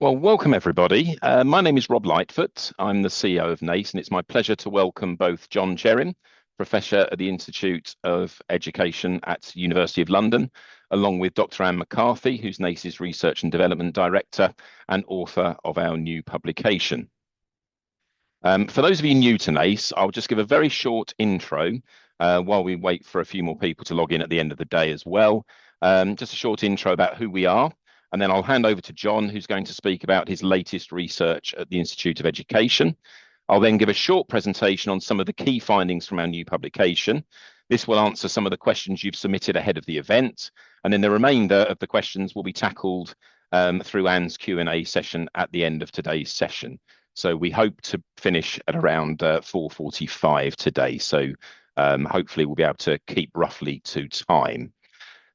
Well, welcome everybody. My name is Rob Lightfoot. I'm the CEO of NACE, and it's my pleasure to welcome both John Cherin, Professor at the Institute of Education at University of London, along with Dr. Anne McCarthy, who's NACE's Research and Development Director and author of our new publication. For those of you new to NACE, I'll just give a very short intro while we wait for a few more people to log in at the end of the day as well. Just a short intro about who we are. And then I'll hand over to John, who's going to speak about his latest research at the Institute of Education. I'll then give a short presentation on some of the key findings from our new publication. This will answer some of the questions you've submitted ahead of the event. And then the remainder of the questions will be tackled through Anne's Q&A session at the end of today's session. So we hope to finish at around 4:45 today. So hopefully we'll be able to keep roughly to time.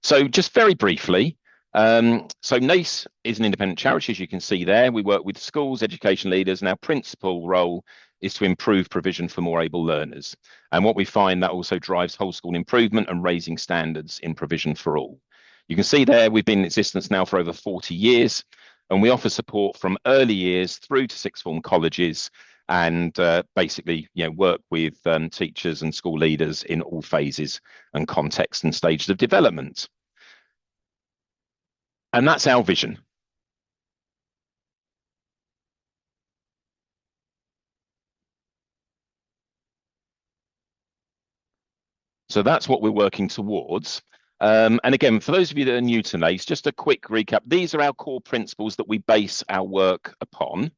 So just very briefly, so NACE is an independent charity, as you can see there. We work with schools, education leaders, and our principal role is to improve provision for more able learners. And what we find that also drives whole school improvement and raising standards in provision for all. You can see there we've been in existence now for over 40 years, and we offer support from early years through to sixth form colleges and basically work with teachers and school leaders in all phases and contexts and stages of development. And that's our vision. So that's what we're working towards. And again, for those of you that are new to NACE, just a quick recap. These are our core principles that we base our work upon.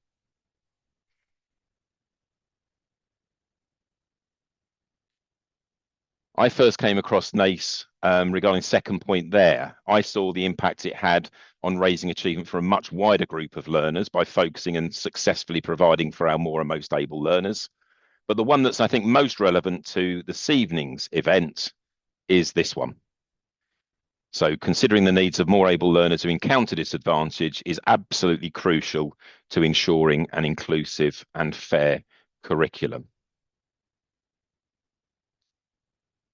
I first came across NACE regarding second point there. I saw the impact it had on raising achievement for a much wider group of learners by focusing and successfully providing for our more and most able learners. But the one that's, I think, most relevant to this evening's event is this one. So considering the needs of more able learners who encounter disadvantage is absolutely crucial to ensuring an inclusive and fair curriculum.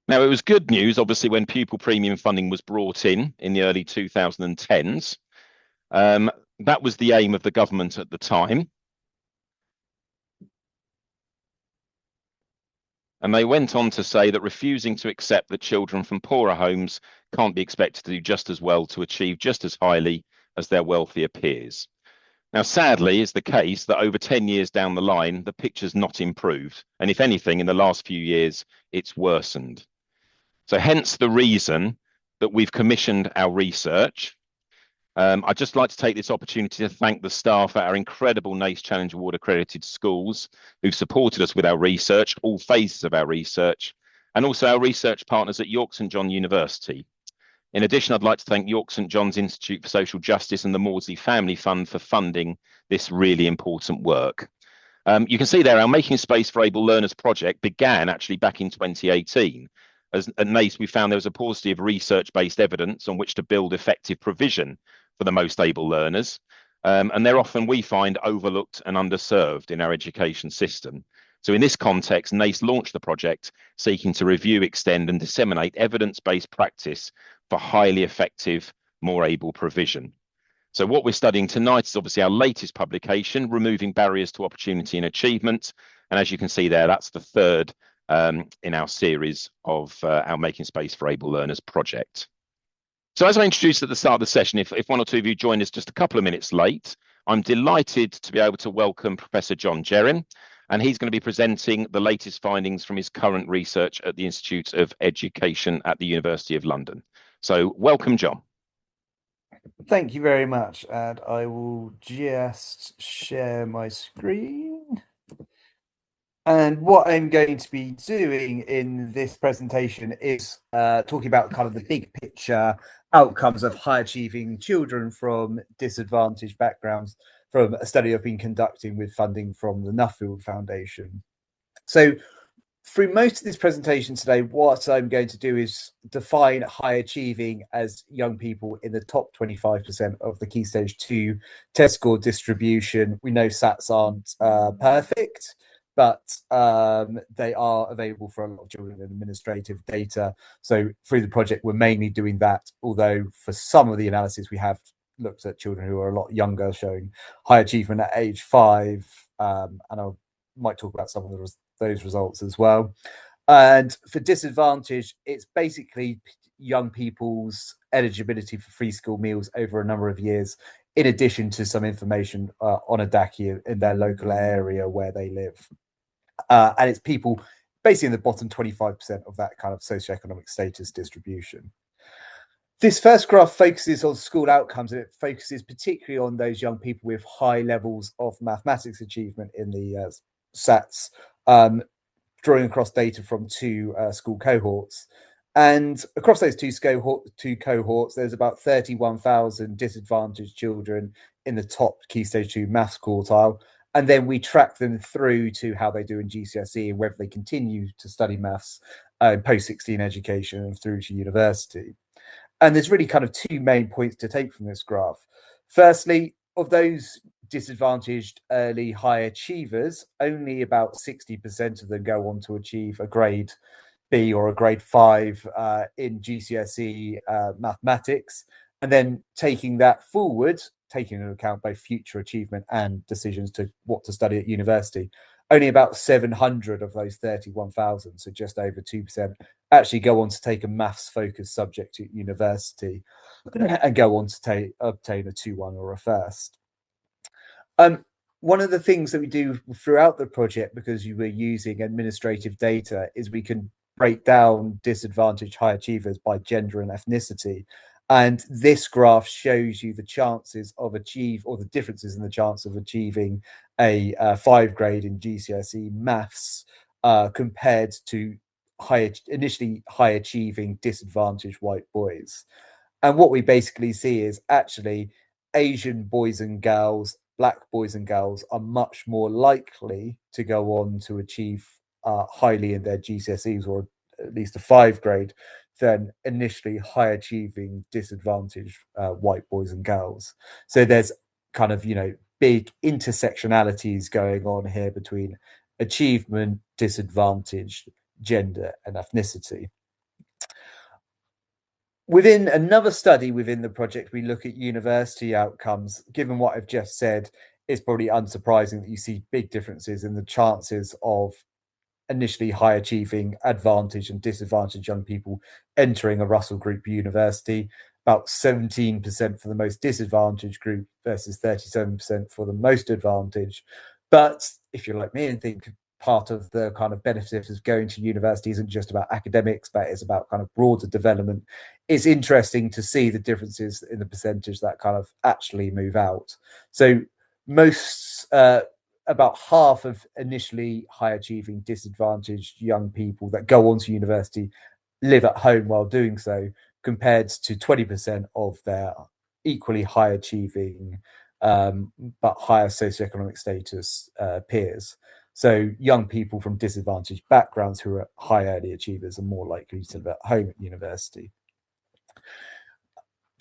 Now, it was good news, obviously, when pupil premium funding was brought in the early 2010s. That was the aim of the government at the time. And they went on to say that refusing to accept that children from poorer homes can't be expected to do just as well to achieve just as highly as their wealthier peers. Now, sadly, it's the case that over 10 years down the line, the picture's not improved. And if anything, in the last few years, it's worsened. So hence the reason that we've commissioned our research. I'd just like to take this opportunity to thank the staff at our incredible NACE Challenge Award accredited schools who've supported us with our research, all phases of our research, and also our research partners at York St John University. In addition, I'd like to thank York St John's Institute for Social Justice and the Maudsley Family Fund for funding this really important work. You can see there our Making Space for Able Learners project began actually back in 2018. As at NACE, we found there was a paucity of research-based evidence on which to build effective provision for the most able learners. And they're often, we find, overlooked and underserved in our education system. So in this context, NACE launched the project seeking to review, extend and disseminate evidence-based practice for highly effective, more able provision. So what we're studying tonight is obviously our latest publication, Removing Barriers to Opportunity and Achievement. And as you can see there, that's the third in our series of our Making Space for Able Learners project. So as I introduced at the start of the session, if one or two of you joined us just a couple of minutes late, I'm delighted to be able to welcome Professor John Cherin, and he's going to be presenting the latest findings from his current research at the Institute of Education at the University of London. So welcome, John. Thank you very much, and I will just share my screen. And what I'm going to be doing in this presentation is talking about kind of the big picture outcomes of high achieving children from disadvantaged backgrounds from a study I've been conducting with funding from the Nuffield Foundation. So through most of this presentation today, what I'm going to do is define high achieving as young people in the top 25% of the Key Stage 2 test score distribution. We know SATs aren't perfect, but they are available for a lot of children in administrative data. So through the project, we're mainly doing that, although for some of the analysis, we have looked at children who are a lot younger, showing high achievement at age 5. And I might talk about some of those results as well. And for disadvantage, it's basically young people's eligibility for free school meals over a number of years, in addition to some information on a DACI in their local area where they live. And it's people basically in the bottom 25% of that kind of socioeconomic status distribution. This first graph focuses on school outcomes, and it focuses particularly on those young people with high levels of mathematics achievement in the SATs, drawing across data from 2 school cohorts. And across those two cohorts, there's about 31,000 disadvantaged children in the top Key Stage 2 maths quartile. And then we track them through to how they do in GCSE and whether they continue to study maths in post-16 education and through to university. And there's really kind of 2 main points to take from this graph. Firstly, of those disadvantaged early high achievers, only about 60% of them go on to achieve a grade B or a grade 5 in GCSE mathematics. And then taking that forward, taking into account both future achievement and decisions to what to study at university, only about 700 of those 31,000, so just over 2%, actually go on to take a maths focused subject at university and go on to obtain a 2-1 or a first. One of the things that we do throughout the project, because you were using administrative data, is we can break down disadvantaged high achievers by gender and ethnicity. And this graph shows you the chances of the differences in the chance of achieving a 5 grade in GCSE maths compared to initially high achieving disadvantaged white boys. And what we basically see is actually Asian boys and girls, Black boys and girls are much more likely to go on to achieve highly in their GCSEs, or at least a 5 grade, than initially high achieving disadvantaged white boys and girls. So there's kind of, big intersectionalities going on here between achievement, disadvantage, gender, and ethnicity. Within another study within the project, we look at university outcomes. Given what I've just said, it's probably unsurprising that you see big differences in the chances of initially high achieving, advantaged and disadvantaged young people entering a Russell Group university. About 17% for the most disadvantaged group versus 37% for the most advantaged. But if you're like me and think part of the kind of benefit of going to university isn't just about academics, but it's about kind of broader development, it's interesting to see the differences in the percentage that kind of actually move out. So about half of initially high achieving disadvantaged young people that go on to university live at home while doing so, compared to 20% of their equally high achieving but higher socioeconomic status peers. So young people from disadvantaged backgrounds who are high early achievers are more likely to live at home at university.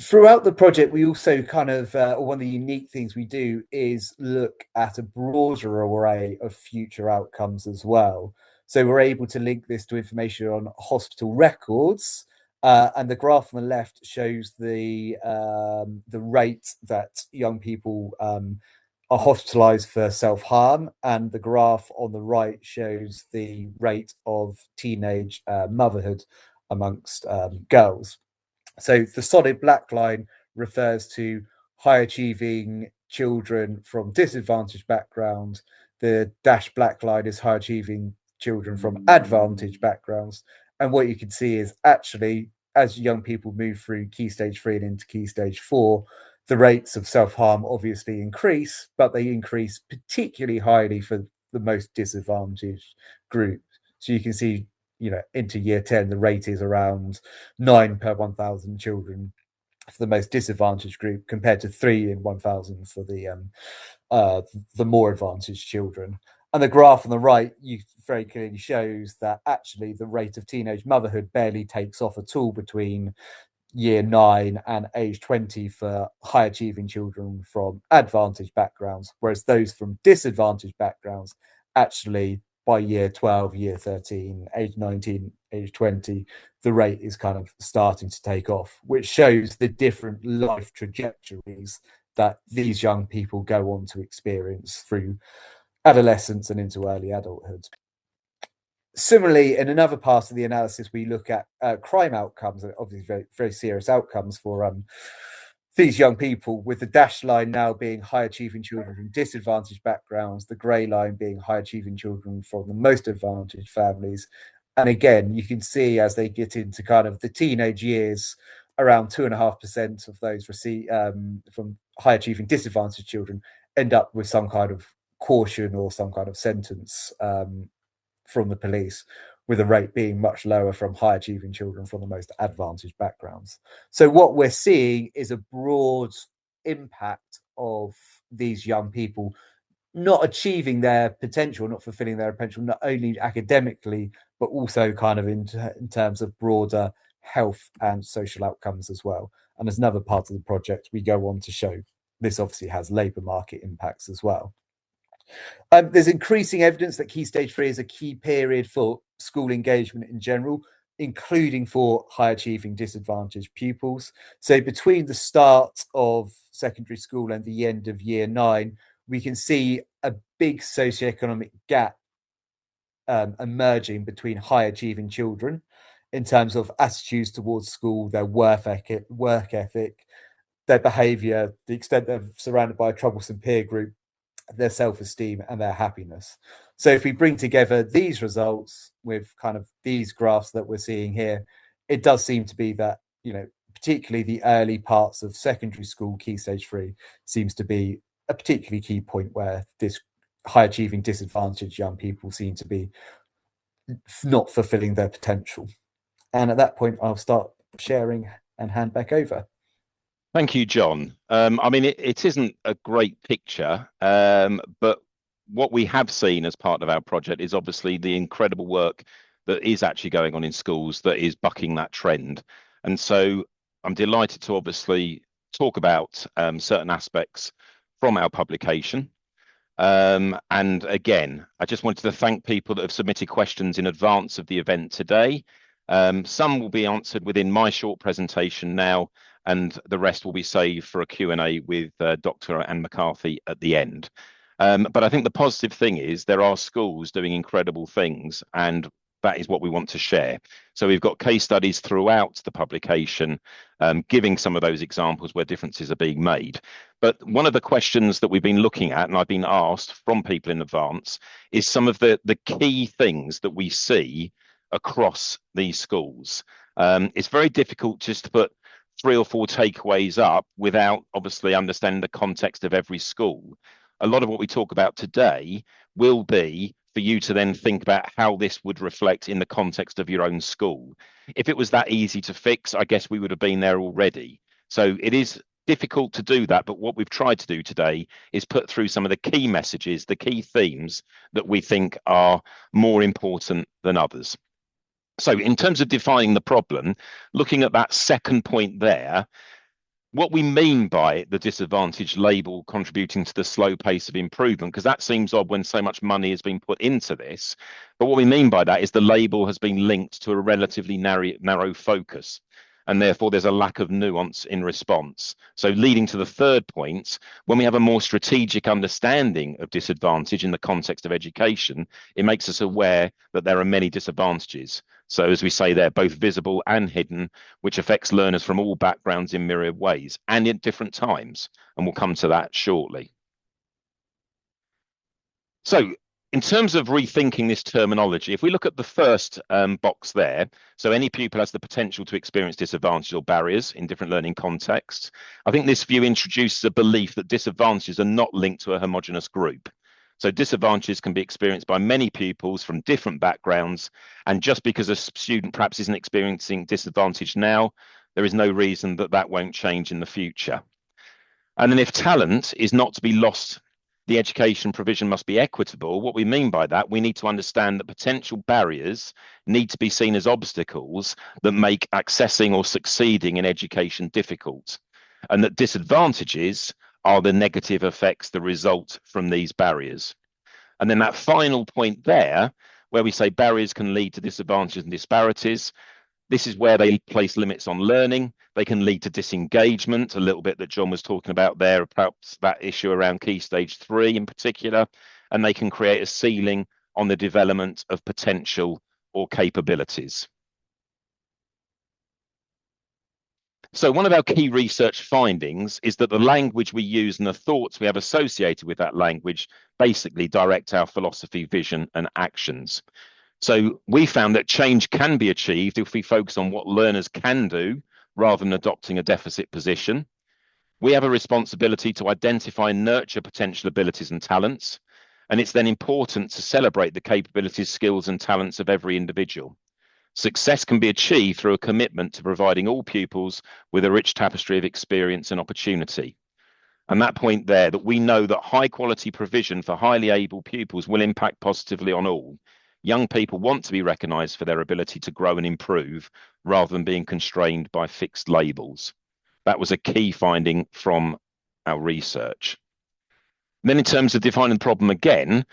Throughout the project, we also kind of, one of the unique things we do is look at a broader array of future outcomes as well. So we're able to link this to information on hospital records, and the graph on the left shows the rate that young people are hospitalized for self-harm, and the graph on the right shows the rate of teenage motherhood amongst girls. So the solid black line refers to high achieving children from disadvantaged backgrounds. The dashed black line is high achieving children from advantaged backgrounds. And what you can see is actually, as young people move through Key Stage 3 and into Key Stage 4, the rates of self-harm obviously increase, but they increase particularly highly for the most disadvantaged group. So you can see, into year 10, the rate is around 9 per 1,000 children for the most disadvantaged group, compared to 3 in 1,000 for the more advantaged children. And the graph on the right very clearly shows that actually the rate of teenage motherhood barely takes off at all between year 9 and age 20 for high achieving children from advantaged backgrounds, whereas those from disadvantaged backgrounds actually by year 12, year 13, age 19, age 20, the rate is kind of starting to take off, which shows the different life trajectories that these young people go on to experience through adolescence and into early adulthood. Similarly, in another part of the analysis, we look at crime outcomes, obviously very, very serious outcomes for these young people, with the dashed line now being high achieving children from disadvantaged backgrounds, the grey line being high achieving children from the most advantaged families. And again, you can see as they get into kind of the teenage years, around 2.5% of those from high achieving disadvantaged children end up with some kind of caution or some kind of sentence from the police, with a rate being much lower from high achieving children from the most advantaged backgrounds. So what we're seeing is a broad impact of these young people not achieving their potential, not fulfilling their potential, not only academically, but also kind of in terms of broader health and social outcomes as well. And as another part of the project, we go on to show this obviously has labour market impacts as well. There's increasing evidence that Key Stage 3 is a key period for school engagement in general, including for high achieving disadvantaged pupils. So between the start of secondary school and the end of year 9, we can see a big socioeconomic gap emerging between high achieving children in terms of attitudes towards school, their work ethic, their behaviour, the extent they're surrounded by a troublesome peer group, their self-esteem and their happiness. So if we bring together these results with kind of these graphs that we're seeing here, it does seem to be that, you know, particularly the early parts of secondary school Key Stage 3 seems to be a particularly key point where this high achieving disadvantaged young people seem to be not fulfilling their potential. And at that point, I'll start sharing and hand back over. Thank you, John. I mean, it isn't a great picture, but what we have seen as part of our project is obviously the incredible work that is actually going on in schools that is bucking that trend. And so I'm delighted to obviously talk about certain aspects from our publication. And again, I just wanted to thank people that have submitted questions in advance of the event today. Some will be answered within my short presentation now, and the rest will be saved for a Q&A with Dr. Anne McCarthy at the end. But I think the positive thing is there are schools doing incredible things, and that is what we want to share. So we've got case studies throughout the publication, giving some of those examples where differences are being made. But one of the questions that we've been looking at, and I've been asked from people in advance, is some of the key things that we see across these schools. It's very difficult just to put 3 or 4 takeaways up without obviously understanding the context of every school. A lot of what we talk about today will be for you to then think about how this would reflect in the context of your own school. If it was that easy to fix, I guess we would have been there already. So it is difficult to do that, but what we've tried to do today is put through some of the key messages, the key themes that we think are more important than others. So in terms of defining the problem, looking at that second point there, what we mean by the disadvantaged label contributing to the slow pace of improvement, because that seems odd when so much money has been put into this. But what we mean by that is the label has been linked to a relatively narrow focus, and therefore there's a lack of nuance in response. So leading to the third point, when we have a more strategic understanding of disadvantage in the context of education, it makes us aware that there are many disadvantages. So as we say, they're both visible and hidden, which affects learners from all backgrounds in myriad ways and at different times. And we'll come to that shortly. So in terms of rethinking this terminology, if we look at the first box there, so any pupil has the potential to experience disadvantages or barriers in different learning contexts. I think this view introduces a belief that disadvantages are not linked to a homogeneous group. So disadvantages can be experienced by many pupils from different backgrounds. And just because a student perhaps isn't experiencing disadvantage now, there is no reason that that won't change in the future. And then if talent is not to be lost, the education provision must be equitable. What we mean by that, we need to understand that potential barriers need to be seen as obstacles that make accessing or succeeding in education difficult, and that disadvantages are the negative effects that result from these barriers. And then that final point there, where we say barriers can lead to disadvantages and disparities. This is where they place limits on learning. They can lead to disengagement, a little bit that John was talking about there, perhaps that issue around Key Stage 3 in particular, and they can create a ceiling on the development of potential or capabilities. So one of our key research findings is that the language we use and the thoughts we have associated with that language basically direct our philosophy, vision, and actions. So we found that change can be achieved if we focus on what learners can do rather than adopting a deficit position. We have a responsibility to identify and nurture potential abilities and talents, and it's then important to celebrate the capabilities, skills, and talents of every individual. Success can be achieved through a commitment to providing all pupils with a rich tapestry of experience and opportunity. And that point there, that we know that high quality provision for highly able pupils will impact positively on all. Young people want to be recognised for their ability to grow and improve rather than being constrained by fixed labels. That was a key finding from our research. Then in terms of defining the problem again,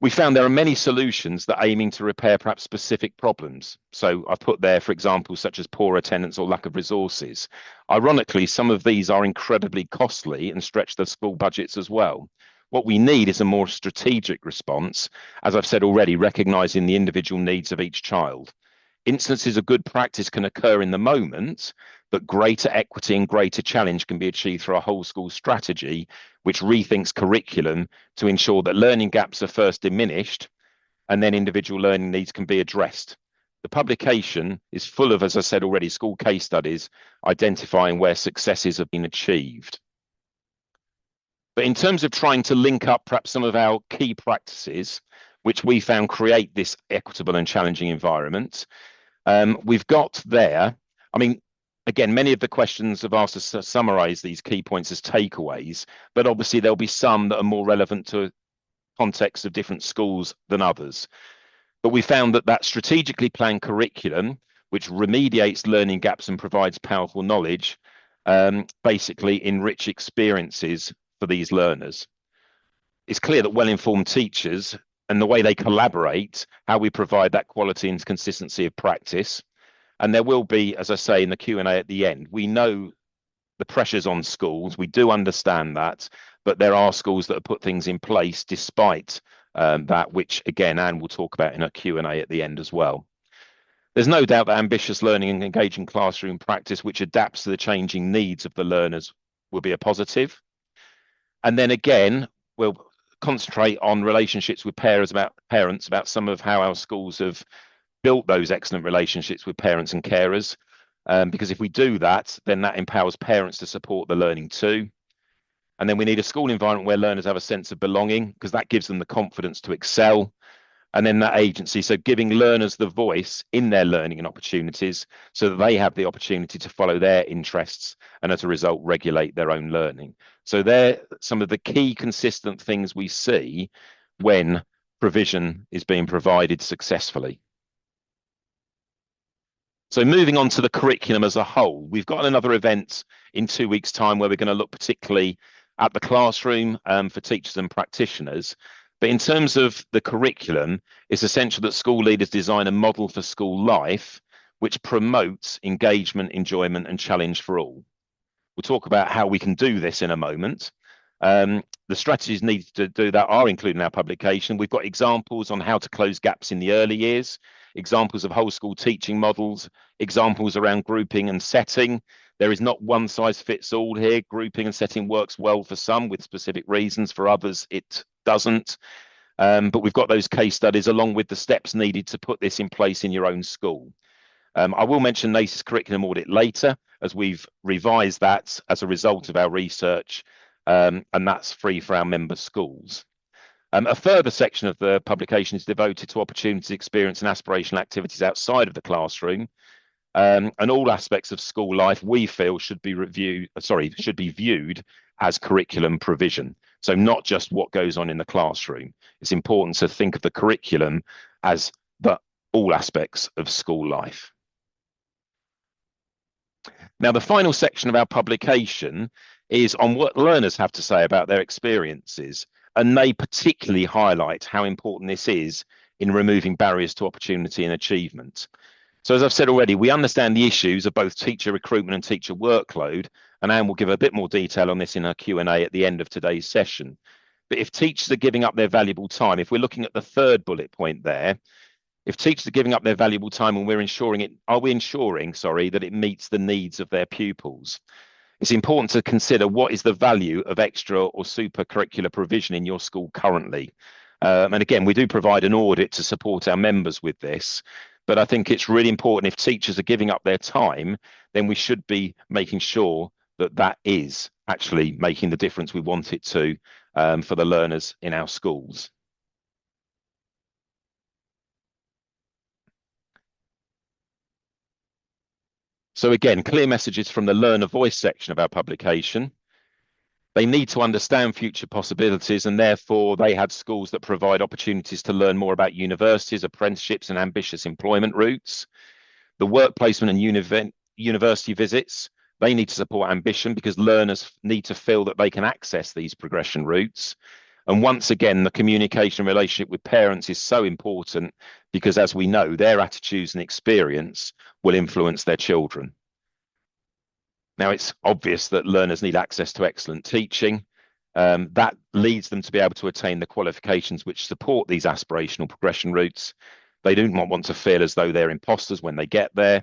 we found there are many solutions that are aiming to repair perhaps specific problems. So I've put there, for example, such as poor attendance or lack of resources. Ironically, some of these are incredibly costly and stretch the school budgets as well. What we need is a more strategic response, as I've said already, recognising the individual needs of each child. Instances of good practice can occur in the moment, but greater equity and greater challenge can be achieved through a whole school strategy, which rethinks curriculum to ensure that learning gaps are first diminished and then individual learning needs can be addressed. The publication is full of, as I said already, school case studies identifying where successes have been achieved. But in terms of trying to link up perhaps some of our key practices, which we found create this equitable and challenging environment, we've got there, again, many of the questions have asked us to summarise these key points as takeaways, but obviously there'll be some that are more relevant to contexts of different schools than others. But we found that strategically planned curriculum, which remediates learning gaps and provides powerful knowledge, basically enrich experiences for these learners. It's clear that well-informed teachers and the way they collaborate, how we provide that quality and consistency of practice. And there will be, as I say, in the Q&A at the end, we know the pressures on schools. We do understand that, but there are schools that have put things in place despite that, which again, Anne will talk about in a Q&A at the end as well. There's no doubt that ambitious learning and engaging classroom practice, which adapts to the changing needs of the learners, will be a positive. And then again, we'll concentrate on relationships with parents, about some of how our schools have built those excellent relationships with parents and carers, because if we do that, then that empowers parents to support the learning too. And then we need a school environment where learners have a sense of belonging, because that gives them the confidence to excel. And then that agency, so giving learners the voice in their learning and opportunities so that they have the opportunity to follow their interests and as a result regulate their own learning. So they're some of the key consistent things we see when provision is being provided successfully. So moving on to the curriculum as a whole, we've got another event in 2 weeks' time where we're going to look particularly at the classroom for teachers and practitioners. But in terms of the curriculum, it's essential that school leaders design a model for school life which promotes engagement, enjoyment, and challenge for all. We'll talk about how we can do this in a moment. The strategies needed to do that are included in our publication. We've got examples on how to close gaps in the early years, examples of whole school teaching models, examples around grouping and setting. There is not one size fits all here. Grouping and setting works well for some with specific reasons. For others, it doesn't. But we've got those case studies along with the steps needed to put this in place in your own school. I will mention NACE's curriculum audit later, as we've revised that as a result of our research, and that's free for our member schools. A further section of the publication is devoted to opportunities, experience, and aspirational activities outside of the classroom. And all aspects of school life we feel should be viewed as curriculum provision. So not just what goes on in the classroom. It's important to think of the curriculum as all aspects of school life. Now, the final section of our publication is on what learners have to say about their experiences, and they particularly highlight how important this is in removing barriers to opportunity and achievement. So as I've said already, we understand the issues of both teacher recruitment and teacher workload, and Anne will give a bit more detail on this in her Q&A at the end of today's session. But if teachers are giving up their valuable time, if we're looking at the third bullet point there, if teachers are giving up their valuable time and are we ensuring, that it meets the needs of their pupils? It's important to consider what is the value of extra or super curricular provision in your school currently. And again, we do provide an audit to support our members with this, but I think it's really important if teachers are giving up their time, then we should be making sure that that is actually making the difference we want it to for the learners in our schools. So again, clear messages from the learner voice section of our publication. They need to understand future possibilities, and therefore they have schools that provide opportunities to learn more about universities, apprenticeships and ambitious employment routes. The work placement and university visits, they need to support ambition because learners need to feel that they can access these progression routes. And once again, the communication relationship with parents is so important because, as we know, their attitudes and experience will influence their children. Now, it's obvious that learners need access to excellent teaching. That leads them to be able to attain the qualifications which support these aspirational progression routes. They do not want to feel as though they're imposters when they get there.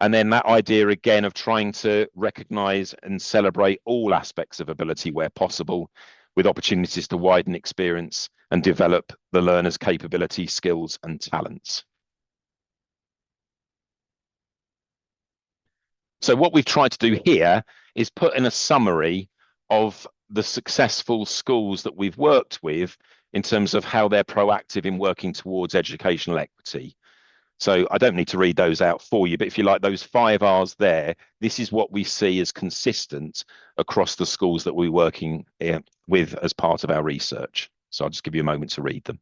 And then that idea again of trying to recognise and celebrate all aspects of ability where possible, with opportunities to widen experience and develop the learner's capability, skills and talents. So what we've tried to do here is put in a summary of the successful schools that we've worked with in terms of how they're proactive in working towards educational equity. So I don't need to read those out for you, but if you like those 5 R's there, this is what we see as consistent across the schools that we're working with as part of our research. So I'll just give you a moment to read them.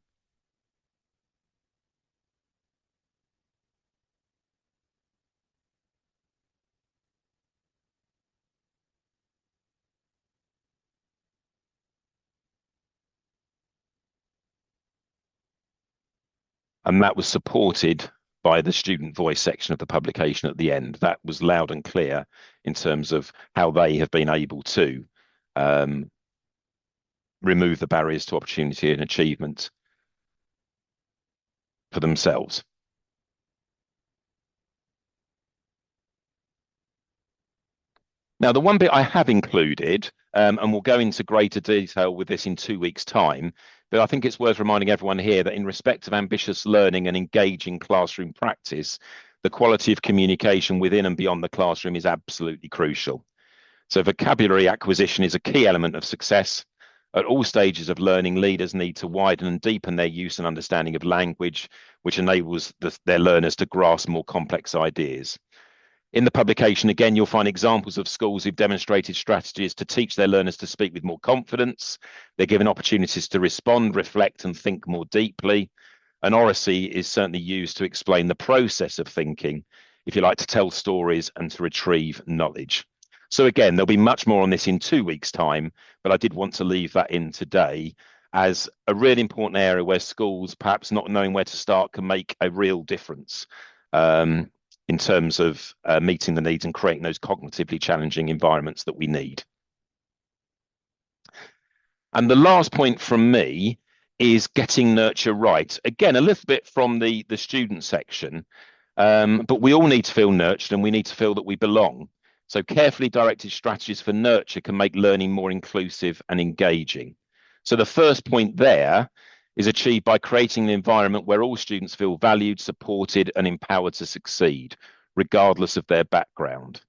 And that was supported by the student voice section of the publication at the end. That was loud and clear in terms of how they have been able to remove the barriers to opportunity and achievement for themselves. Now, the one bit I have included, and we'll go into greater detail with this in 2 weeks' time, but I think it's worth reminding everyone here that in respect of ambitious learning and engaging classroom practice, the quality of communication within and beyond the classroom is absolutely crucial. So vocabulary acquisition is a key element of success. At all stages of learning, leaders need to widen and deepen their use and understanding of language, which enables their learners to grasp more complex ideas. In the publication, again, you'll find examples of schools who've demonstrated strategies to teach their learners to speak with more confidence. They're given opportunities to respond, reflect, and think more deeply. And oracy is certainly used to explain the process of thinking, if you like, to tell stories and to retrieve knowledge. So again, there'll be much more on this in 2 weeks' time, but I did want to leave that in today as a really important area where schools, perhaps not knowing where to start, can make a real difference. In terms of meeting the needs and creating those cognitively challenging environments that we need. And the last point from me is getting nurture right. Again, a little bit from the student section, but we all need to feel nurtured and we need to feel that we belong. So carefully directed strategies for nurture can make learning more inclusive and engaging. So the first point there is achieved by creating an environment where all students feel valued, supported, and empowered to succeed, regardless of their background.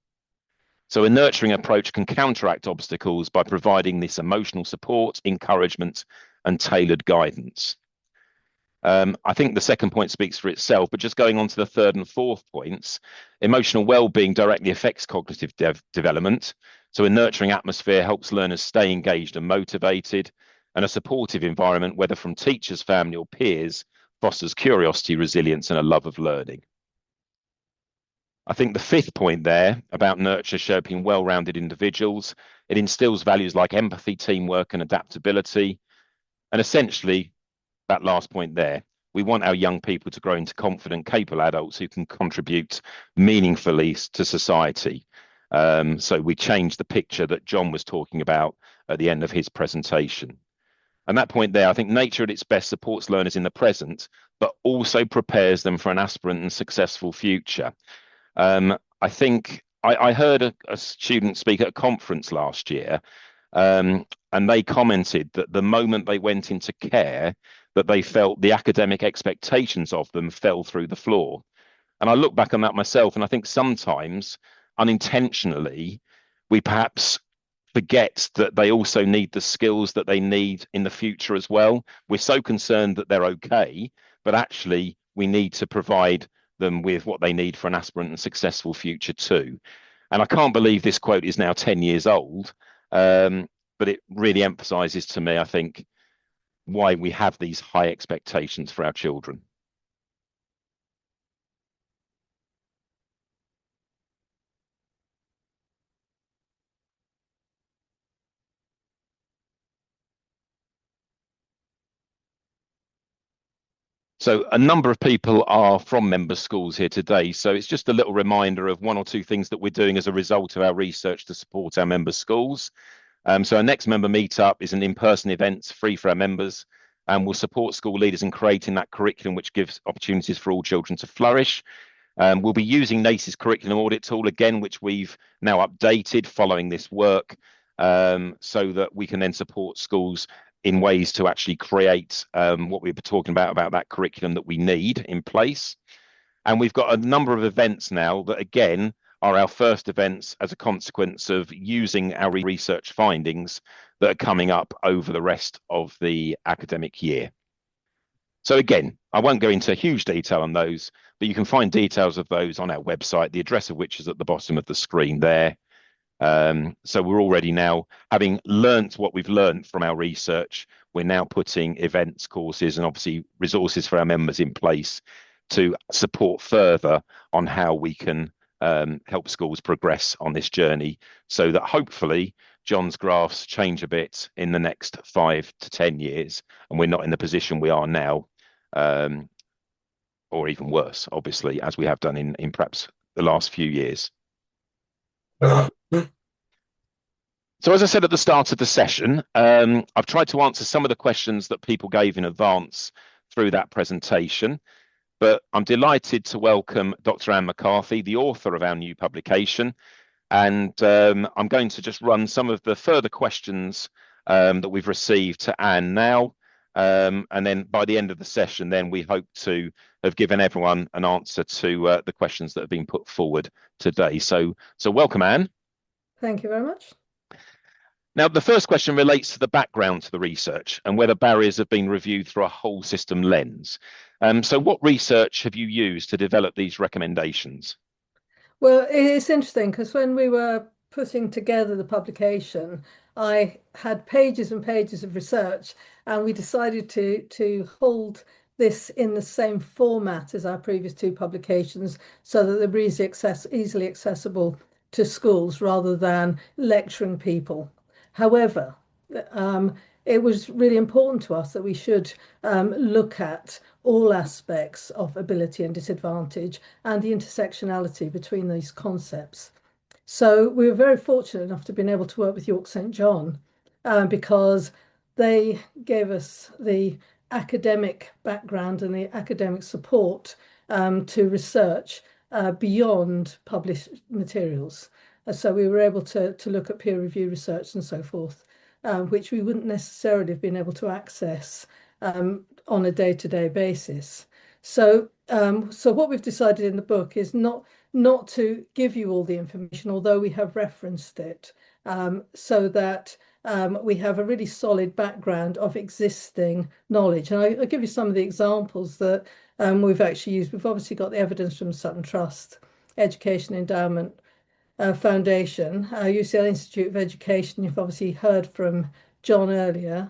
So a nurturing approach can counteract obstacles by providing this emotional support, encouragement, and tailored guidance. I think the second point speaks for itself, but just going on to the third and fourth points, emotional well-being directly affects cognitive development. So a nurturing atmosphere helps learners stay engaged and motivated, and a supportive environment, whether from teachers, family, or peers, fosters curiosity, resilience, and a love of learning. I think the fifth point there about nurture shaping well-rounded individuals, it instills values like empathy, teamwork, and adaptability. And essentially, that last point there, We want our young people to grow into confident, capable adults who can contribute meaningfully to society. So we changed the picture that John was talking about at the end of his presentation. And that point there, I think nature at its best supports learners in the present, but also prepares them for an aspirant and successful future. I think I heard a student speak at a conference last year, and they commented that the moment they went into care, that they felt the academic expectations of them fell through the floor. And I look back on that myself, and I think sometimes unintentionally, we perhaps forget that they also need the skills that they need in the future as well. We're so concerned that they're okay, but actually we need to provide them with what they need for an aspirant and successful future too. And I can't believe this quote is now 10 years old, but it really emphasizes to me, I think, why we have these high expectations for our children. So a number of people are from member schools here today. So it's just a little reminder of one or two things that we're doing as a result of our research to support our member schools. So our next member meetup is an in-person event free for our members, and we'll support school leaders in creating that curriculum which gives opportunities for all children to flourish. We'll be using NACE's curriculum audit tool again, which we've now updated following this work, so that we can then support schools in ways to actually create what we were talking about that curriculum that we need in place. And we've got a number of events now that, again, are our first events as a consequence of using our research findings that are coming up over the rest of the academic year. So again, I won't go into huge detail on those, but you can find details of those on our website, the address of which is at the bottom of the screen there. So we're already now, having learnt what we've learnt from our research, we're now putting events, courses, and obviously resources for our members in place to support further on how we can help schools progress on this journey, so that hopefully John's graphs change a bit in the next 5 to 10 years, and we're not in the position we are now, or even worse, obviously, as we have done in perhaps the last few years. So as I said at the start of the session, I've tried to answer some of the questions that people gave in advance through that presentation, but I'm delighted to welcome Dr. Anne McCarthy, the author of our new publication, and I'm going to just run some of the further questions that we've received to Anne now, and then by the end of the session, then we hope to have given everyone an answer to the questions that have been put forward today. So welcome, Anne. Thank you very much. Now, the first question relates to the background to the research and whether barriers have been reviewed through a whole system lens. So what research have you used to develop these recommendations? Well, it's interesting because when we were putting together the publication, I had pages and pages of research, and we decided to hold this in the same format as our previous two publications so that they're easily accessible to schools rather than lecturing people. However, it was really important to us that we should look at all aspects of ability and disadvantage and the intersectionality between these concepts. So we were very fortunate enough to have been able to work with York St John because they gave us the academic background and the academic support to research beyond published materials. So we were able to look at peer review research and so forth, which we wouldn't necessarily have been able to access on a day-to-day basis. So what we've decided in the book is not to give you all the information, although we have referenced it, so that we have a really solid background of existing knowledge. And I'll give you some of the examples that we've actually used. We've obviously got the evidence from Sutton Trust, Education Endowment Foundation, UCL Institute of Education. You've obviously heard from John earlier,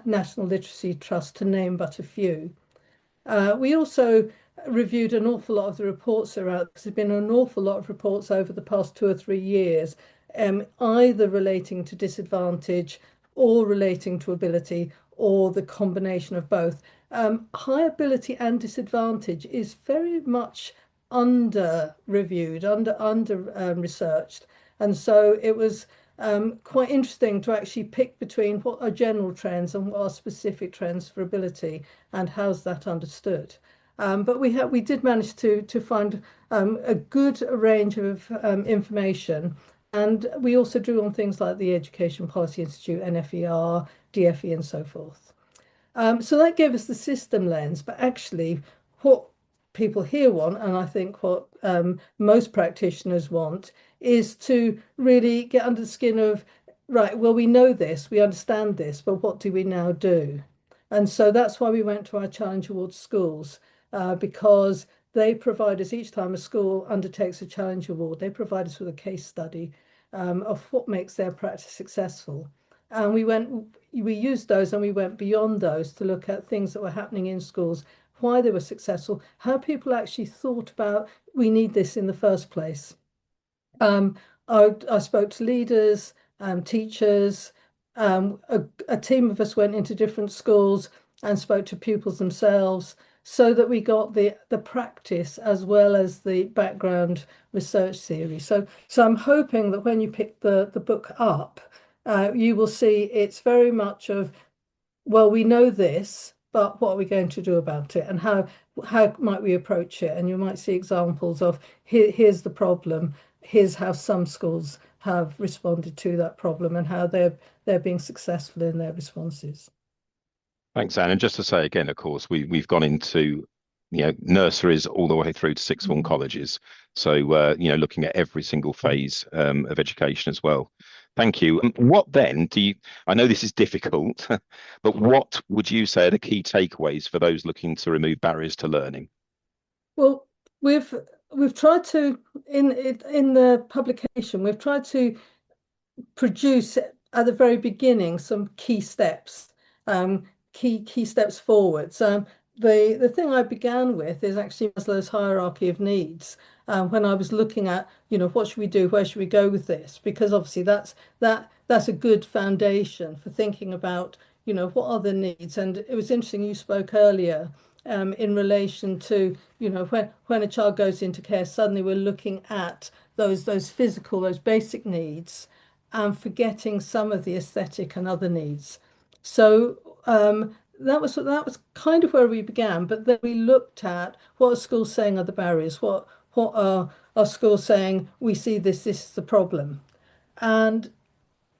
National Literacy Trust, to name but a few. We also reviewed an awful lot of the reports that are out. There's been an awful lot of reports over the past 2 or 3 years, either relating to disadvantage or relating to ability or the combination of both. High ability and disadvantage is very much under reviewed, under researched, and so it was quite interesting to actually pick between what are general trends and what are specific trends for ability, and how's that understood. But we did manage to find a good range of information, and we also drew on things like the Education Policy Institute, NFER, DFE, and so forth. So that gave us the system lens, but actually what people here want, and I think what most practitioners want, is to really get under the skin of, right, well, we know this, we understand this, but what do we now do? And so that's why we went to our Challenge Awards schools, because they provide us, each time a school undertakes a Challenge Award, they provide us with a case study of what makes their practice successful. And we used those and we went beyond those to look at things that were happening in schools, why they were successful, how people actually thought about, we need this in the first place. I spoke to leaders, teachers, a team of us went into different schools and spoke to pupils themselves, so that we got the practice as well as the background research theory. So I'm hoping that when you pick the book up, you will see it's very much of, well, we know this, but what are we going to do about it, and how might we approach it? And you might see examples of here's the problem, here's how some schools have responded to that problem, and how they're being successful in their responses. Thanks, Anne. And just to say again, of course, we've gone into nurseries all the way through to sixth form colleges. So looking at every single phase of education as well. Thank you. What then do you? I know this is difficult, but what would you say are the key takeaways for those looking to remove barriers to learning? Well, we've tried to in the publication, we've tried to produce at the very beginning some key steps, key steps forwards. The thing I began with is actually Maslow's hierarchy of needs. When I was looking at, what should we do? Where should we go with this? Because obviously that's a good foundation for thinking about, what are the needs? And it was interesting, you spoke earlier in relation to, when a child goes into care, suddenly we're looking at those physical, those basic needs, and forgetting some of the aesthetic and other needs. So that was kind of where we began, but then we looked at what are schools saying are the barriers, what are schools saying, we see this is the problem. And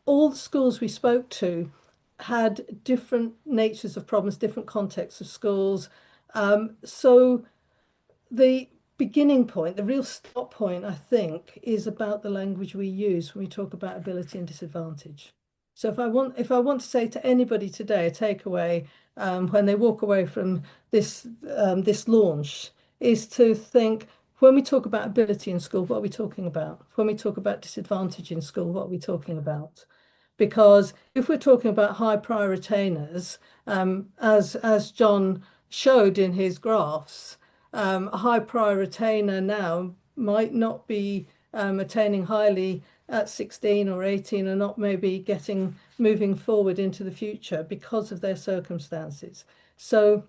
all the schools we spoke to had different natures of problems, different contexts of schools. So the beginning point, the real stop point, I think, is about the language we use when we talk about ability and disadvantage. So if I want to say to anybody today a takeaway when they walk away from this launch, is to think, when we talk about ability in school, what are we talking about? When we talk about disadvantage in school, what are we talking about? Because if we're talking about high prior attainers, as John showed in his graphs, a high prior attainer now might not be attaining highly at 16 or 18, and not maybe moving forward into the future because of their circumstances. So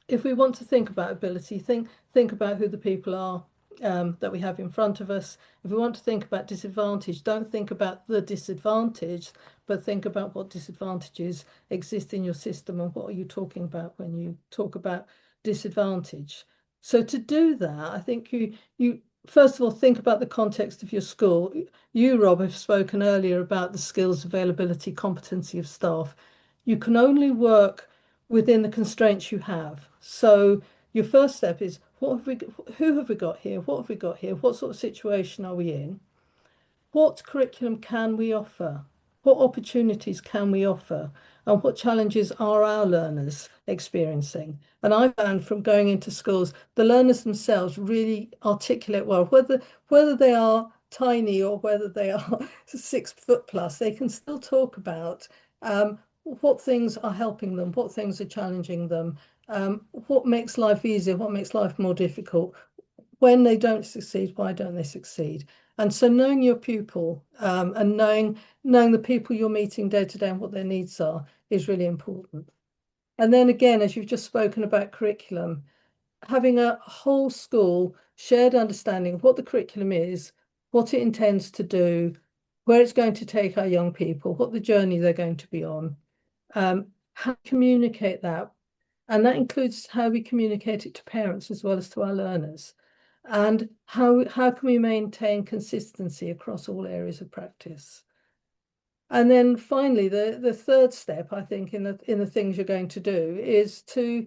if we want to think about ability, think about who the people are that we have in front of us. If we want to think about disadvantage, don't think about the disadvantage, but think about what disadvantages exist in your system and what are you talking about when you talk about disadvantage. So to do that, I think you first of all think about the context of your school. You, Rob, have spoken earlier about the skills, availability, competency of staff. You can only work within the constraints you have. So your first step is, who have we got here? What have we got here? What sort of situation are we in? What curriculum can we offer? What opportunities can we offer? And what challenges are our learners experiencing? And I found from going into schools, the learners themselves really articulate well, whether they are tiny or whether they are 6 foot plus, they can still talk about what things are helping them, what things are challenging them, what makes life easier, what makes life more difficult. When they don't succeed, why don't they succeed? And so knowing your pupil and knowing the people you're meeting day to day and what their needs are is really important. And then again, as you've just spoken about curriculum, having a whole school shared understanding of what the curriculum is, what it intends to do, where it's going to take our young people, what the journey they're going to be on, how to communicate that. And that includes how we communicate it to parents as well as to our learners. And how can we maintain consistency across all areas of practice? And then finally, the third step, I think, in the things you're going to do is to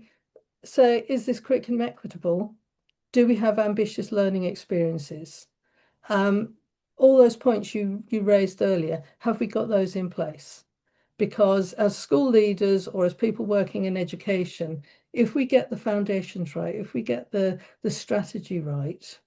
say, is this curriculum equitable? Do we have ambitious learning experiences? All those points you raised earlier, have we got those in place? Because as school leaders or as people working in education, if we get the foundations right, if we get the strategy right,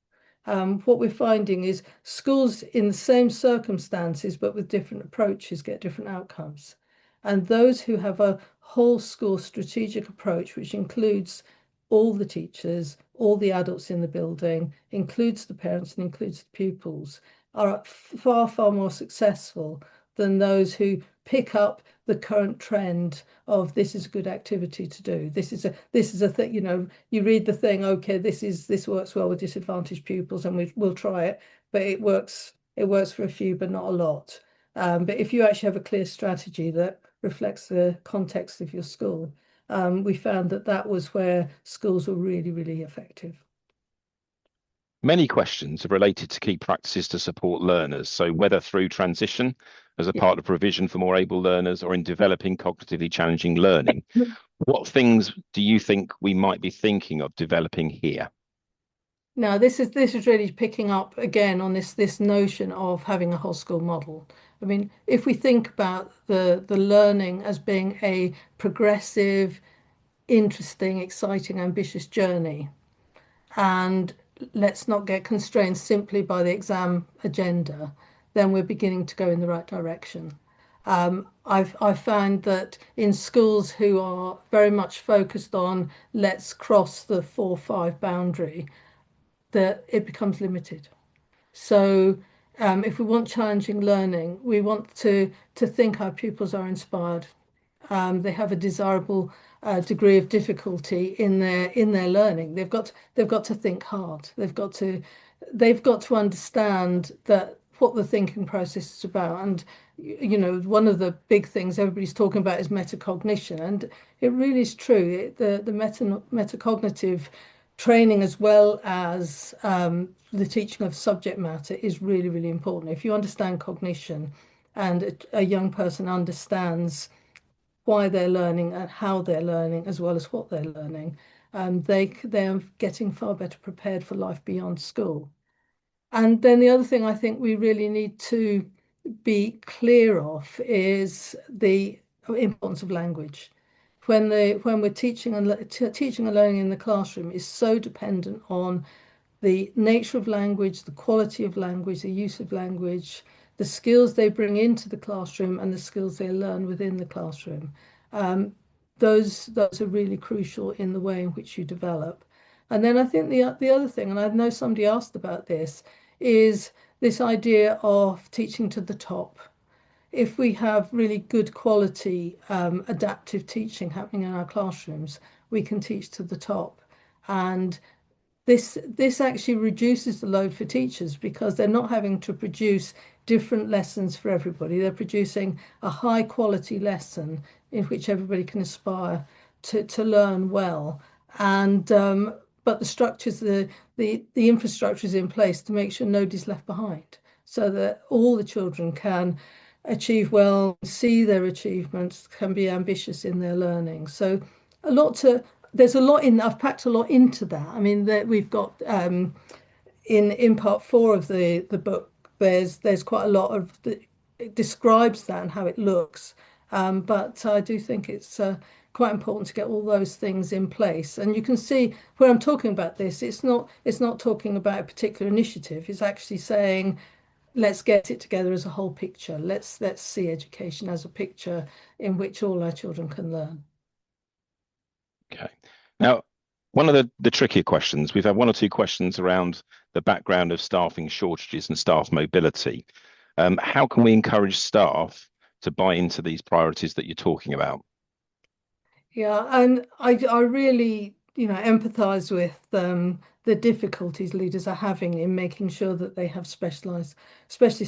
what we're finding is schools in the same circumstances but with different approaches get different outcomes. And those who have a whole school strategic approach, which includes all the teachers, all the adults in the building, includes the parents and includes the pupils, are far, far more successful than those who pick up the current trend of this is a good activity to do. This is a thing, you know, you read the thing, okay, this works well with disadvantaged pupils and we'll try it, but it works for a few, but not a lot. But if you actually have a clear strategy that reflects the context of your school, we found that was where schools were really, really effective. Many questions are related to key practices to support learners. So whether through transition as a part of provision for more able learners or in developing cognitively challenging learning, what things do you think we might be thinking of developing here? Now, this is really picking up again on this notion of having a whole school model. I mean, if we think about the learning as being a progressive, interesting, exciting, ambitious journey, and let's not get constrained simply by the exam agenda, then we're beginning to go in the right direction. I've found that in schools who are very much focused on let's cross the 4-5 boundary, that it becomes limited. So if we want challenging learning, we want to think our pupils are inspired. They have a desirable degree of difficulty in their learning. They've got to think hard. They've got to understand that what the thinking process is about. And you know, one of the big things everybody's talking about is metacognition, and it really is true. The metacognitive training as well as the teaching of subject matter is really, really important. If you understand cognition and a young person understands why they're learning and how they're learning, as well as what they're learning, they're getting far better prepared for life beyond school. And then the other thing I think we really need to be clear of is the importance of language. When we're teaching and learning in the classroom is so dependent on the nature of language, the quality of language, the use of language, the skills they bring into the classroom and the skills they learn within the classroom. Those are really crucial in the way in which you develop. And then I think the other thing, and I know somebody asked about this, is this idea of teaching to the top. If we have really good quality adaptive teaching happening in our classrooms, we can teach to the top. And this actually reduces the load for teachers because they're not having to produce different lessons for everybody. They're producing a high quality lesson in which everybody can aspire to learn well. And but the structures, the infrastructure is in place to make sure nobody's left behind, so that all the children can achieve well, see their achievements, can be ambitious in their learning. So there's a lot in, I've packed a lot into that. I mean, that we've got in part 4 of the book, there's quite a lot of it describes that and how it looks. But I do think it's quite important to get all those things in place. And you can see where I'm talking about this, it's not talking about a particular initiative. It's actually saying, let's get it together as a whole picture. Let's see education as a picture in which all our children can learn. Okay. Now, One of the trickier questions, we've had one or two questions around the background of staffing shortages and staff mobility. How can we encourage staff to buy into these priorities that you're talking about? Yeah, and I really, empathize with the difficulties leaders are having in making sure that they have specialist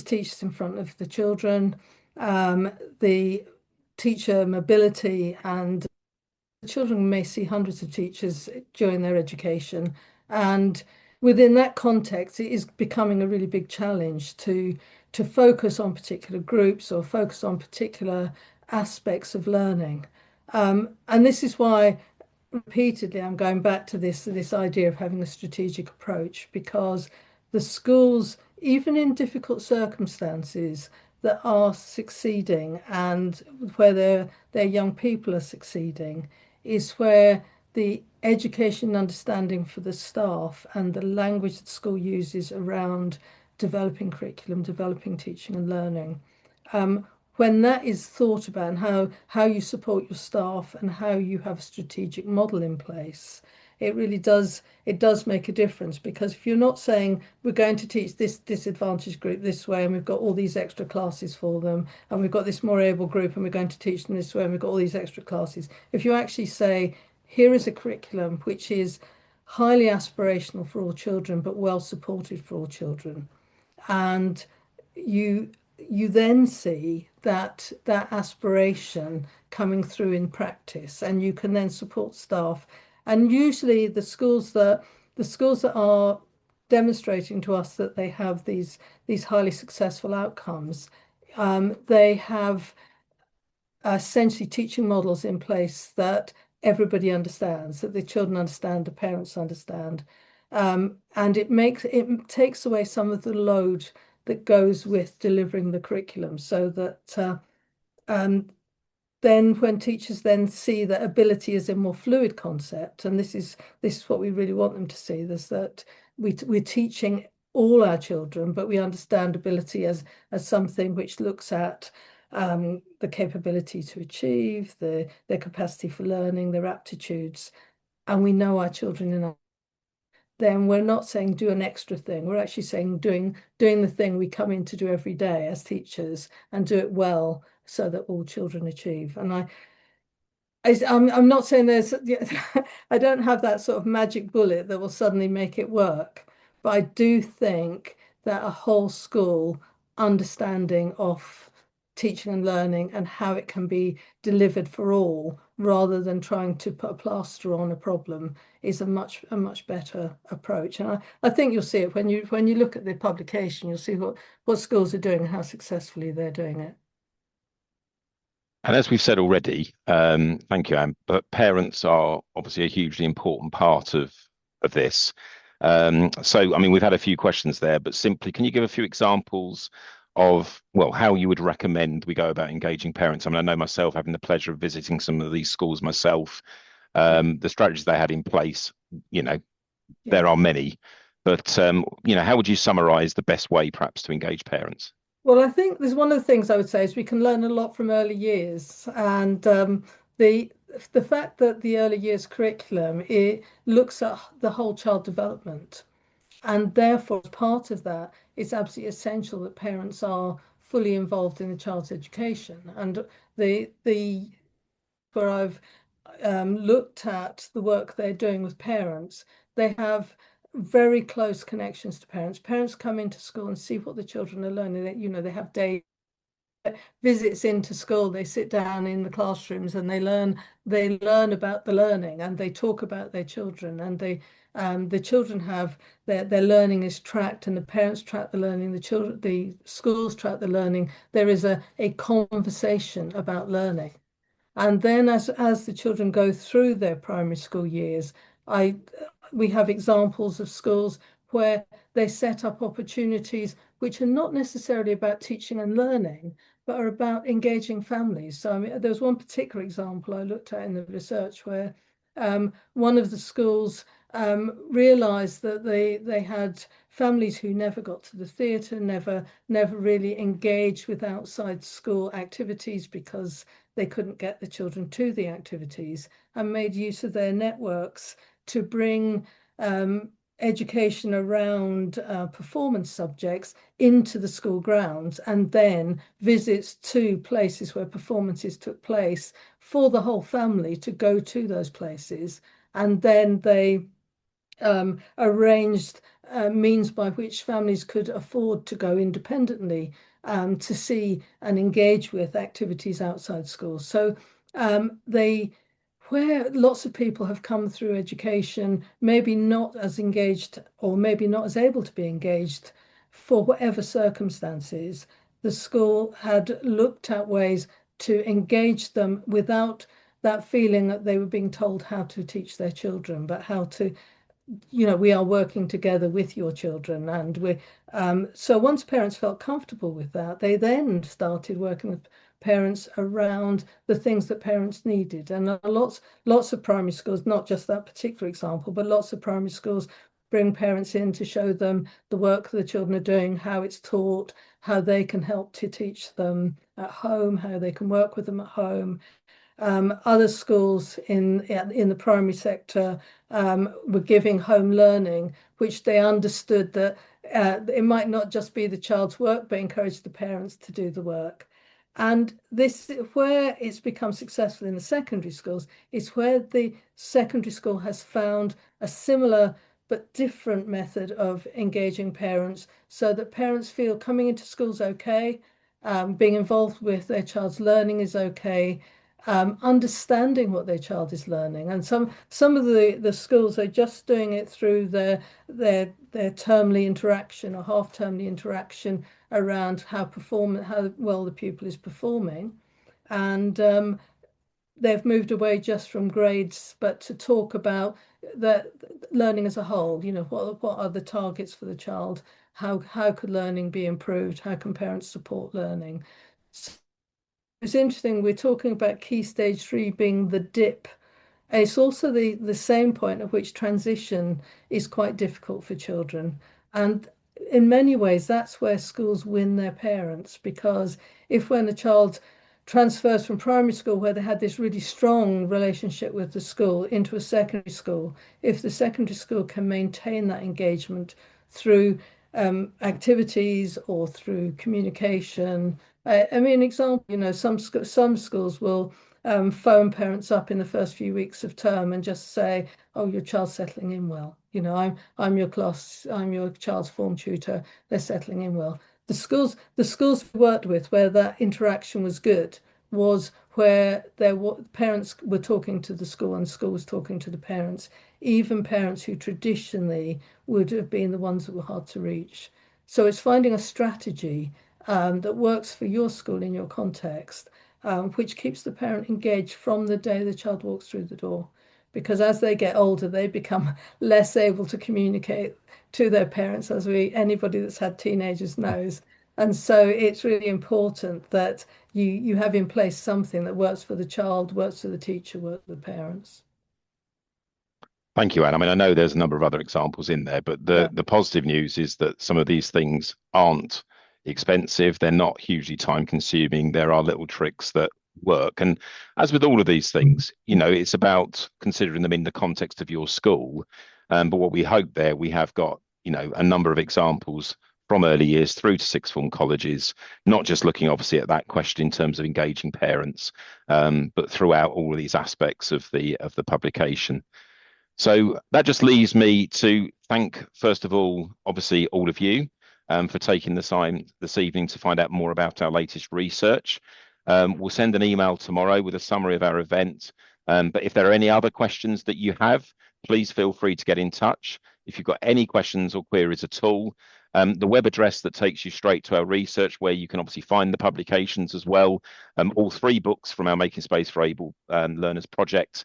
teachers in front of the children, the teacher mobility, and the children may see hundreds of teachers during their education. And within that context, it is becoming a really big challenge to focus on particular groups or focus on particular aspects of learning. And this is why repeatedly I'm going back to this idea of having a strategic approach, because the schools, even in difficult circumstances, that are succeeding and where their young people are succeeding, is where the education and understanding for the staff and the language the school uses around developing curriculum, developing teaching and learning. When that is thought about, and how you support your staff and how you have a strategic model in place, it does make a difference. Because if you're not saying we're going to teach this disadvantaged group this way and we've got all these extra classes for them, and we've got this more able group and we're going to teach them this way and we've got all these extra classes, if you actually say here is a curriculum which is highly aspirational for all children but well supported for all children, and you you then see that aspiration coming through in practice, and you can then support staff. And usually the schools that are demonstrating to us that they have these highly successful outcomes, they have essentially teaching models in place that everybody understands, that the children understand, the parents understand, and it takes away some of the load that goes with delivering the curriculum, so that then when teachers then see that ability is a more fluid concept, and this is what we really want them to see, is that we're teaching all our children, but we understand ability as something which looks at the capability to achieve, their capacity for learning, their aptitudes, and we know our children enough. Then we're not saying do an extra thing. We're actually saying doing the thing we come in to do every day as teachers, and do it well so that all children achieve. And I'm not saying I don't have that sort of magic bullet that will suddenly make it work, but I do think that a whole school understanding of teaching and learning and how it can be delivered for all, rather than trying to put a plaster on a problem, is a much better approach. And I think you'll see it when you look at the publication. You'll see what schools are doing and how successfully they're doing it. And as we've said already, thank you, Anne, but parents are obviously a hugely important part of this. So, I mean, we've had a few questions there, but simply, can you give a few examples of, well, how you would recommend we go about engaging parents? I mean, I know myself, having the pleasure of visiting some of these schools myself, the strategies they had in place, there are many, but, how would you summarize the best way perhaps to engage parents? Well, I think there's one of the things I would say is we can learn a lot from early years, and the the fact that the early years curriculum, it looks at the whole child development, and therefore part of that, it's absolutely essential that parents are fully involved in the child's education. And the where I've looked at the work they're doing with parents, they have very close connections to parents. Parents come into school and see what the children are learning. They have day visits into school. They sit down in the classrooms and they learn about the learning, and they talk about their children, and the children have their learning is tracked, and the parents track the learning, the schools track the learning. There is a conversation about learning. And then as the children go through their primary school years, we have examples of schools where they set up opportunities which are not necessarily about teaching and learning, but are about engaging families. So I mean, there was one particular example I looked at in the research where one of the schools realized that they had families who never got to the theatre, never really engaged with outside school activities because they couldn't get the children to the activities, and made use of their networks to bring education around performance subjects into the school grounds, and then visits to places where performances took place for the whole family to go to those places. And then they arranged means by which families could afford to go independently to see and engage with activities outside schools. So where lots of people have come through education, maybe not as engaged or maybe not as able to be engaged for whatever circumstances, the school had looked at ways to engage them without that feeling that they were being told how to teach their children, but how to, we are working together with your children. And so once parents felt comfortable with that, they then started working with parents around the things that parents needed. And lots of primary schools, not just that particular example, but lots of primary schools bring parents in to show them the work the children are doing, how it's taught, how they can help to teach them at home, how they can work with them at home. Other schools in the primary sector were giving home learning, which they understood that it might not just be the child's work, but encourage the parents to do the work. And this, where it's become successful in the secondary schools, is where the secondary school has found a similar but different method of engaging parents, so that parents feel coming into school's okay, being involved with their child's learning is okay, understanding what their child is learning. And some of the schools are just doing it through their termly interaction or half-termly interaction around how well the pupil is performing. And they've moved away just from grades, but to talk about the learning as a whole. What are the targets for the child? How could learning be improved? How can parents support learning? So it's interesting, we're talking about key stage 3 being the dip. It's also the same point at which transition is quite difficult for children. And in many ways, that's where schools win their parents, because when a child transfers from primary school, where they had this really strong relationship with the school, into a secondary school, if the secondary school can maintain that engagement through activities or through communication. Example, some schools will phone parents up in the first few weeks of term and just say, "Oh, your child's settling in well. I'm your child's form tutor. They're settling in well." The schools we worked with where that interaction was good was where parents were talking to the school and the school was talking to the parents, even parents who traditionally would have been the ones that were hard to reach. So it's finding a strategy that works for your school in your context, which keeps the parent engaged from the day the child walks through the door. Because as they get older, they become less able to communicate to their parents, as anybody that's had teenagers knows. And so it's really important that you have in place something that works for the child, works for the teacher, works for the parents. Thank you, Anne. I know there's a number of other examples in there, but the positive news is that some of these things aren't expensive. They're not hugely time consuming. There are little tricks that work. And as with all of these things, it's about considering them in the context of your school. But what we hope there, we have got, a number of examples from early years through to sixth form colleges, not just looking obviously at that question in terms of engaging parents, but throughout all of these aspects of the publication. So that just leaves me to thank, first of all, obviously all of you for taking the time this evening to find out more about our latest research. We'll send an email tomorrow with a summary of our event. But if there are any other questions that you have, please feel free to get in touch. If you've got any questions or queries at all, the web address that takes you straight to our research, where you can obviously find the publications as well, all 3 books from our Making Space for Able Learners project,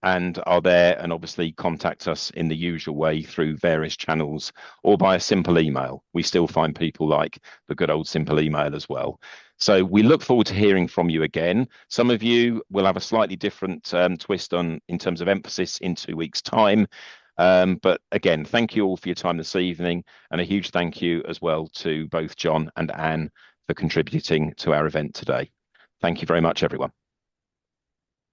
and are there, and obviously contact us in the usual way through various channels or by a simple email. We still find people like the good old simple email as well. So we look forward to hearing from you again. Some of you will have a slightly different twist in terms of emphasis in 2 weeks' time. But again, thank you all for your time this evening, and a huge thank you as well to both John and Anne for contributing to our event today. Thank you very much, everyone.